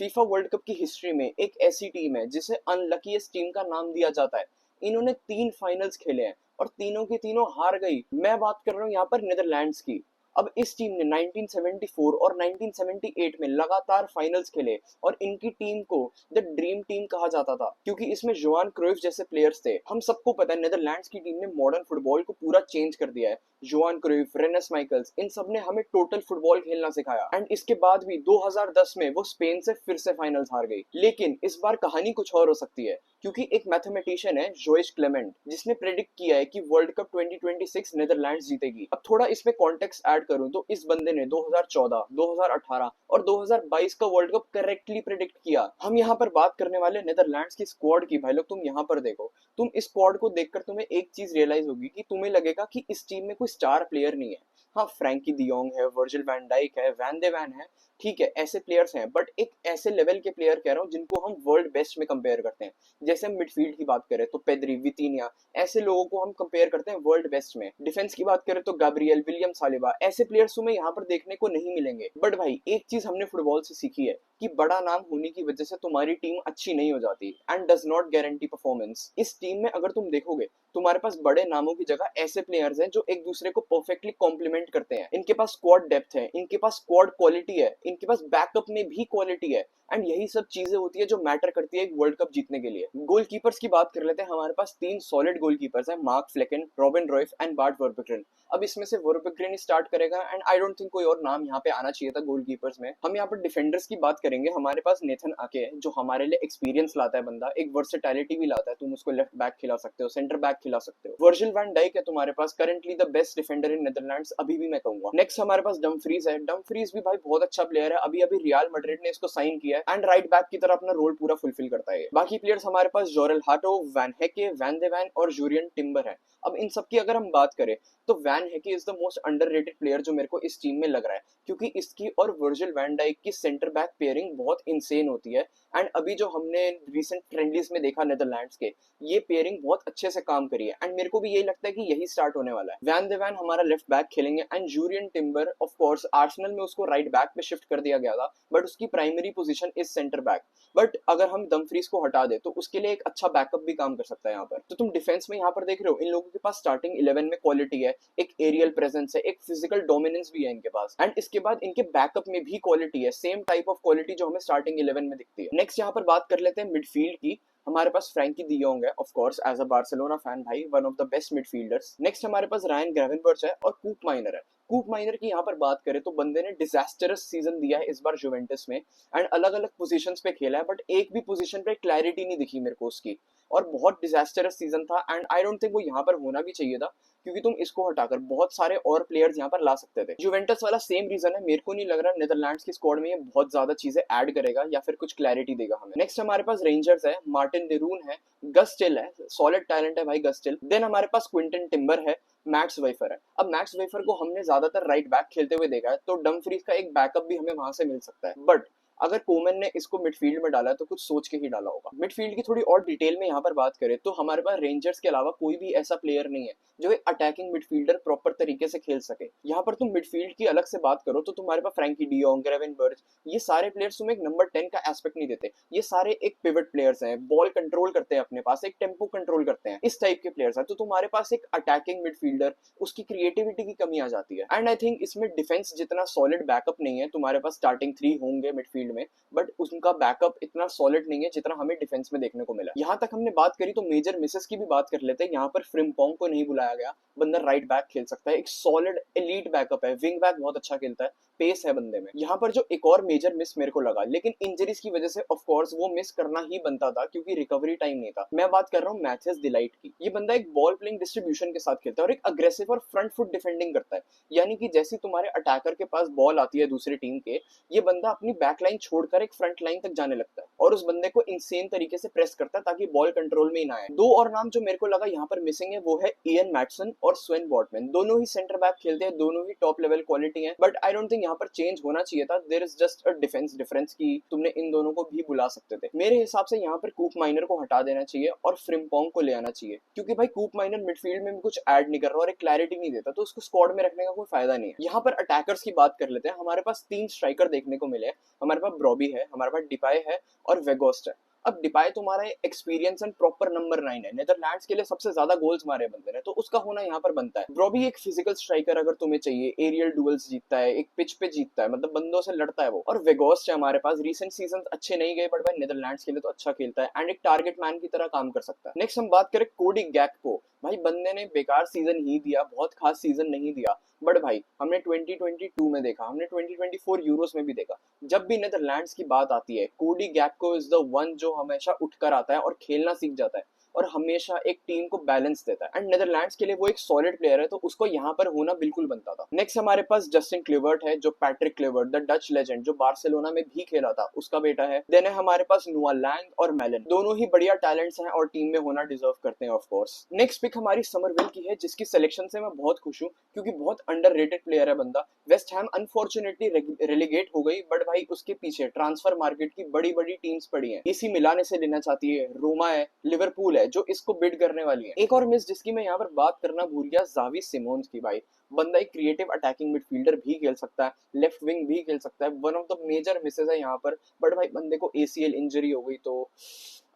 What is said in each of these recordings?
FIFA world cup की history में एक ऐसी टीम है जिसे अनलकीएस्ट टीम का नाम दिया जाता है। इन्होंने 3 फाइनल्स खेले हैं और तीनों की तीनों हार गई। मैं बात कर रहा हूँ यहाँ पर नीदरलैंड्स की। अब इस टीम ने 1974 और 1978 में लगातार फाइनल्स खेले और इनकी टीम को द ड्रीम टीम कहा जाता था क्योंकि इसमें जोआन क्राइफ जैसे प्लेयर्स थे। हम सबको पता है नीदरलैंड्स की टीम ने मॉडर्न फुटबॉल को पूरा चेंज कर दिया है। जोआन क्राइफ, रेनेस माइकल्स, इन सब ने हमें टोटल फुटबॉल खेलना सिखाया। एंड इसके बाद भी 2010 में वो स्पेन से फिर से फाइनल्स हार गई। लेकिन इस बार कहानी कुछ और हो सकती है क्योंकि एक मैथमेटिशियन है जोइस क्लेमेंट जिसने प्रेडिक्ट किया है कि वर्ल्ड कप 2026 नीदरलैंड्स जीतेगी। अब थोड़ा इसमें कॉन्टेक्स्ट ऐड करूं तो इस बंदे ने 2014, 2018 और 2022 का वर्ल्ड कप करेक्टली प्रेडिक्ट किया। हम यहाँ पर बात करने वाले नीदरलैंड्स की स्क्वाड की। भाई लोग तुम यहाँ पर देखो, तुम इस स्क्वाड को देखकर तुम्हें एक चीज रियलाइज होगी कि तुम्हें लगेगा कि इस टीम में कोई स्टार प्लेयर नहीं है। हाँ, फ्रैंकी डी योंग है, वर्जिल वैन डाइक है, वैन दे वैन है, ठीक है, ऐसे प्लेयर्स हैं, बट एक ऐसे लेवल के प्लेयर कह रहा हूँ जिनको हम वर्ल्ड बेस्ट में कंपेयर करते हैं। जैसे हम मिडफील्ड की बात करें तो पेद्री, वितीनिया, ऐसे लोगों को हम कंपेयर करते हैं वर्ल्ड बेस्ट में। डिफेंस की बात करें तो गैब्रियल, विलियम सालिबा, ऐसे प्लेयर्स तुम्हें यहाँ पर देखने को नहीं मिलेंगे। बट भाई एक चीज हमने फुटबॉल से सीखी है कि बड़ा नाम होने की वजह से तुम्हारी टीम अच्छी नहीं हो जाती and does not guarantee performance. इस टीम में अगर तुम देखोगे तुम्हारे पास बड़े नामों की जगह ऐसे प्लेयर्स हैं जो एक दूसरे को परफेक्टली कॉम्प्लीमेंट करते हैं। इनके पास स्क्वाड डेप्थ है, इनके पास स्क्वाड क्वालिटी है, इनके पास बैकअप में भी क्वालिटी है एंड यही सब चीजें होती है जो मैटर करती है एक वर्ल्ड कप जीतने के लिए। गोलकीपर्स की बात कर लेते हैं। हमारे पास 3 सॉलिड गोलकीपर्स हैं, मार्क फ्लेकन, रॉबिन रॉयफ एंड बार्ट वर्बग्रेन। अब इसमें से वर्बग्रेन स्टार्ट करेगा एंड आई डोंट थिंक कोई और नाम यहाँ पे आना चाहिए था गोलकीपर्स में। हम यहाँ पर डिफेंडर्स की बात करेंगे। हमारे पास नेथन आके है जो हमारे लिए एक्सपीरियंस लाता है, बंदा एक वर्सेटैलिटी भी लाता है। तुम उसको लेफ्ट बैक खिला सकते हो, सेंटर बैक खिला सकते हो। वर्जिल वैन डाइक है तुम्हारे पास, currently the best defender in Netherlands अभी भी मैं कहूंगा। नेक्स्ट हमारे पास डमफ्रीज है। डमफ्रीज भी भाई बहुत अच्छा प्लेयर है, अभी अभी रियल मैड्रिड ने इसको साइन किया है एंड राइट बैक की तरह अपना रोल पूरा फुलफिल करता है। बाकी प्लेयर्स हमारे पास जोरेल हाटो, वैन हेके, वैन दे वैन और जूरियन टिम्बर है। अब इन सब की अगर हम बात करें तो वैन हेके is the most underrated player जो मेरे को इस टीम में लग रहा है क्योंकि इसकी और वर्जिल वैन डाइक की सेंटर बैक पेयरिंग बहुत इंसेन होती है एंड अभी जो हमने रिसेंट फ्रेंडलीज में देखा नीदरलैंड्स के, ये पेयरिंग बहुत अच्छे से काम करी है एंड मेरे को भी यही लगता है कि यही स्टार्ट होने वाला है। वैन दे वैन हमारा लेफ्ट बैक खेलेंगे and Jurrien Timber of course Arsenal में उसको राइट बैक पे शिफ्ट कर दिया गया था बट उसकी primary position is centre back. But अगर हम डमफ्रीज को हटा दे तो उसके लिए एक अच्छा बैकअप भी काम कर सकता है यहाँ पर। तो तुम डिफेंस में यहाँ पर देख रहे हो इन लोगों के पास स्टार्टिंग 11 में क्वालिटी है, एक एरियल प्रेजेंस है, एक फिजिकल डोमिनेंस भी है इनके पास एंड इसके बाद इनके बैकअप में भी क्वालिटी है, सेम टाइप ऑफ क्वालिटी जो हमें स्टार्टिंग 11 में दिखती है। नेक्स्ट यहाँ पर बात कर लेते हैं मिडफील्ड की। हमारे पास फ्रैंकी डी योंग है, of course as a Barcelona fan भाई one of the best midfielders. Next हमारे पास रायन ग्रेवेनबर्च है और कूप माइनर है। कूप माइनर की यहाँ पर बात करें तो बंदे ने डिजास्टरस सीजन दिया है इस बार जुवेंटस में एंड अलग अलग पोजीशंस पे खेला है बट एक भी पोजीशन पे क्लैरिटी नहीं दिखी मेरे को उसकी और बहुत डिजास्टरस सीजन था एंड आई डोंट थिंक वो यहाँ पर होना भी चाहिए था क्योंकि तुम इसको हटाकर बहुत सारे और प्लेयर्स यहाँ पर ला सकते थे। जुवेंटस वाला सेम रीजन है, मेरे को नहीं लग रहा नीदरलैंड्स की स्क्वाड में ये बहुत ज्यादा चीजें ऐड करेगा या फिर कुछ क्लैरिटी देगा हमें। नेक्स्ट हमारे पास रेंजर्स है, मार्टिन डेरून है, गस टिल है, सॉलिड टैलेंट है भाई गस टिल। देन हमारे पास क्विंटन टिम्बर है, मैक्स वेफर है। अब मैक्स वेफर को हमने ज्यादातर राइट बैक खेलते हुए देखा है तो डमफ्रीज का एक बैकअप भी हमें वहां से मिल सकता है बट अगर कोमन ने इसको मिडफील्ड में डाला तो कुछ सोच के ही डाला होगा। मिडफील्ड की थोड़ी और डिटेल में यहाँ पर बात करें तो हमारे पास रेंजर्स के अलावा कोई भी ऐसा प्लेयर नहीं है जो एक अटैकिंग मिडफील्डर प्रॉपर तरीके से खेल सके। यहाँ पर तुम मिडफील्ड की अलग से बात करो तो तुम्हारे पास फ्रैंकी डी योंग, ग्रेवेनबर्च, ये सारे प्लेयर्स तुम्हें एक नंबर 10 का एस्पेक्ट नहीं देते। ये सारे एक पिवट प्लेयर्स हैं, बॉल कंट्रोल करते हैं अपने पास, एक टेम्पो कंट्रोल करते हैं, इस टाइप के प्लेयर्स हैं। तो तुम्हारे पास एक अटैकिंग मिडफील्डर, उसकी क्रिएटिविटी की कमी आ जाती है एंड आई थिंक इसमें डिफेंस जितना सॉलिड बैकअप नहीं है। तुम्हारे पास स्टार्टिंग 3 होंगे मिडफील्ड में बट उनका बैकअप इतना सॉलिड नहीं है जितना हमें डिफेंस में देखने को मिला। यहाँ तक हमने बात करी तो मेजर मिसेस की भी बात कर लेते हैं। यहाँ पर फ्रिम्पोंग को नहीं बुलाया गया, बंदा राइट बैक खेल सकता है, एक सॉलिड एलीट बैकअप है, विंग बैक बहुत अच्छा खेलता है, पेस है बंदे में। यहाँ पर जो एक और मेजर मिस मेरे को लगा लेकिन इंजरीज की वजह से ऑफ कोर्स वो मिस करना ही बनता था क्योंकि रिकवरी टाइम नहीं था। मैं बात कर रहा हूँ मैथ्यस डिलाइट की। ये बंदा एक बॉल प्लेइंग डिस्ट्रीब्यूशन के साथ खेलता है और एक अग्रेसिव और फ्रंट फुट डिफेंडिंग करता है, यानी कि जैसी तुम्हारे अटैकर के पास बॉल आती है दूसरी टीम के, ये बंदा अपनी बैक लाइन छोड़कर एक फ्रंट लाइन तक जाने लगता है और उस बंदे को इंसेन तरीके से प्रेस करता है ताकि बॉल कंट्रोल में ही ना आए। 2 और नाम जो मेरे को लगा यहाँ पर मिसिंग है वो है इयन मैटसन और स्वेन बॉटमैन। दोनों ही सेंटर बैक खेलते हैं, दोनों ही टॉप लेवल क्वालिटी है बट आई डोंट थिंक यहाँ पर चेंज होना चाहिए था। There is just a defence difference की तुमने इन दोनों को भी बुला सकते थे। मेरे हिसाब से यहाँ पर कूप माइनर को हटा देना चाहिए और फ्रिम्पोंग को ले आना चाहिए क्योंकि भाई कूप माइनर मिडफील्ड में भी कुछ ऐड नहीं कर रहा और एक क्लैरिटी नहीं देता तो उसको स्क्वाड में रखने का कोई फायदा नहीं है। यहाँ पर अटैकर्स की बात कर लेते हैं। हमारे पास 3 स्ट्राइकर देखने को मिले। हमारे पास ब्रॉबी है, हमारे पास डिपाई है और वेगोस्ट है। अब डिपाई तुम्हारा एक्सपीरियंस एंड प्रॉपर नंबर 9 है, नीदरलैंड्स के लिए सबसे ज्यादा गोल्स मारे बंदे ने, तो उसका होना यहाँ पर बनता है। ब्रॉबी एक फिजिकल स्ट्राइकर अगर तुम्हें चाहिए, एरियल डुअल्स जीतता है, एक पिच पे जीतता है, मतलब बंदों से लड़ता है वो। और वेगोस्ट है हमारे पास, रिसेंट सीजन अच्छे नहीं गए बट भाई नीदरलैंड्स के लिए तो अच्छा खेलता है एंड एक टारगेट मैन की तरह काम कर सकता है। नेक्स्ट हम बात करें कोडी गैक्पो। भाई बंदे ने बेकार सीजन ही दिया, बहुत खास सीजन नहीं दिया, बट भाई हमने 2022 में देखा, हमने 2024 यूरोस में भी देखा, जब भी नेदरलैंड्स की बात आती है कोडी गैक्पो इज द वन जो हमेशा उठकर आता है और खेलना सीख जाता है और हमेशा एक टीम को बैलेंस देता है एंड नेदरलैंड्स के लिए वो एक सॉलिड प्लेयर है, तो उसको यहाँ पर होना बिल्कुल बनता था। नेक्स्ट हमारे पास जस्टिन क्लेवर्ट है, जो पैट्रिक क्लेवर्ट द डच लेजेंड जो बार्सिलोना में भी खेला था उसका बेटा है। देन है हमारे पास नोआ लैंग और मेलन, दोनों ही बढ़िया टैलेंट्स हैं और टीम में होना डिजर्व करते हैं ऑफ कोर्स। नेक्स्ट पिक हमारी समरविल की है, जिसकी सिलेक्शन से मैं बहुत खुश हूँ क्योंकि बहुत अंडररेटेड प्लेयर है बंदा। वेस्ट हैम अनफॉर्चुनेटली रेलीगेट हो गई, बट भाई उसके पीछे ट्रांसफर मार्केट की बड़ी बड़ी टीम्स पड़ी हैं। एसी मिलान इसे लेना चाहती है, रोमा है, लिवरपूल है जो इसको बिड करने वाली है। एक और मिस जिसकी मैं यहाँ पर बात करना भूल गया, जावी सिमोन्स की। भाई बंदा एक क्रिएटिव अटैकिंग मिडफील्डर भी खेल सकता है, लेफ्ट विंग भी खेल सकता है, one of the major misses है यहाँ पर, बट भाई बंदे को एसीएल इंजरी हो गई तो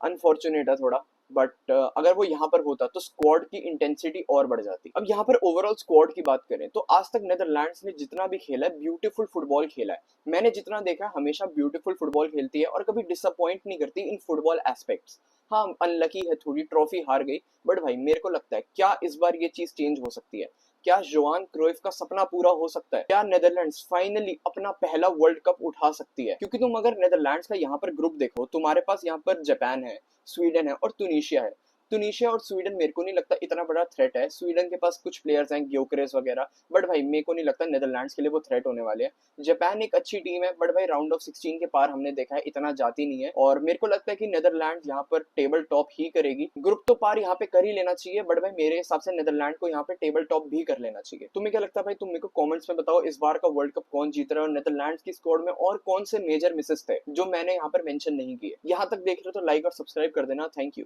अनफॉर्चुनेट है थोड़ा। बट अगर वो यहाँ पर होता तो स्क्वाड की इंटेंसिटी और बढ़ जाती। अब यहाँ पर ओवरऑल स्क्वाड की बात करें तो आज तक नेदरलैंड्स ने जितना भी खेला है ब्यूटीफुल फुटबॉल खेला है। मैंने जितना देखा हमेशा ब्यूटीफुल फुटबॉल खेलती है और कभी डिसअपॉइंट नहीं करती इन फुटबॉल एस्पेक्ट्स। हाँ अनलकी है थोड़ी, ट्रॉफी हार गई, बट भाई मेरे को लगता है क्या इस बार ये चीज चेंज हो सकती है, क्या जोआन क्रोइफ का सपना पूरा हो सकता है, क्या नेदरलैंड्स फाइनली अपना पहला वर्ल्ड कप उठा सकती है। क्योंकि तुम अगर नेदरलैंड्स का यहाँ पर ग्रुप देखो, तुम्हारे पास यहाँ पर जापान है, स्वीडन है और तुनिशिया है। तुनिशिया और स्वीडन मेरे को नहीं लगता इतना बड़ा थ्रेट है, स्वीडन के पास कुछ प्लेयर्स हैं ग्योकरेस वगैरह, बट भाई मेरे को नहीं लगता नेदरलैंड्स के लिए वो थ्रेट होने वाले हैं। जापान एक अच्छी टीम है बट भाई राउंड ऑफ 16 के पार हमने देखा है इतना जाती नहीं है, और मेरे को लगता है कि नेदरलैंड यहाँ पर टेबल टॉप ही करेगी। ग्रुप तो पार यहाँ पे कर ही लेना चाहिए, बट भाई मेरे हिसाब से नेदरलैंड को यहाँ पे टेबल टॉप भी कर लेना चाहिए। तुम्हें क्या लगता है भाई, तुम मेरे को कॉमेंट्स में बताओ इस बार का वर्ल्ड कप कौन जीत रहा है और नेदरलैंड की स्क्वाड में और कौन से मेजर मिसेस थे जो मैंने यहाँ पर मेंशन नहीं किए। यहाँ तक देख रहे हो तो लाइक और सब्सक्राइब कर देना। Thank you.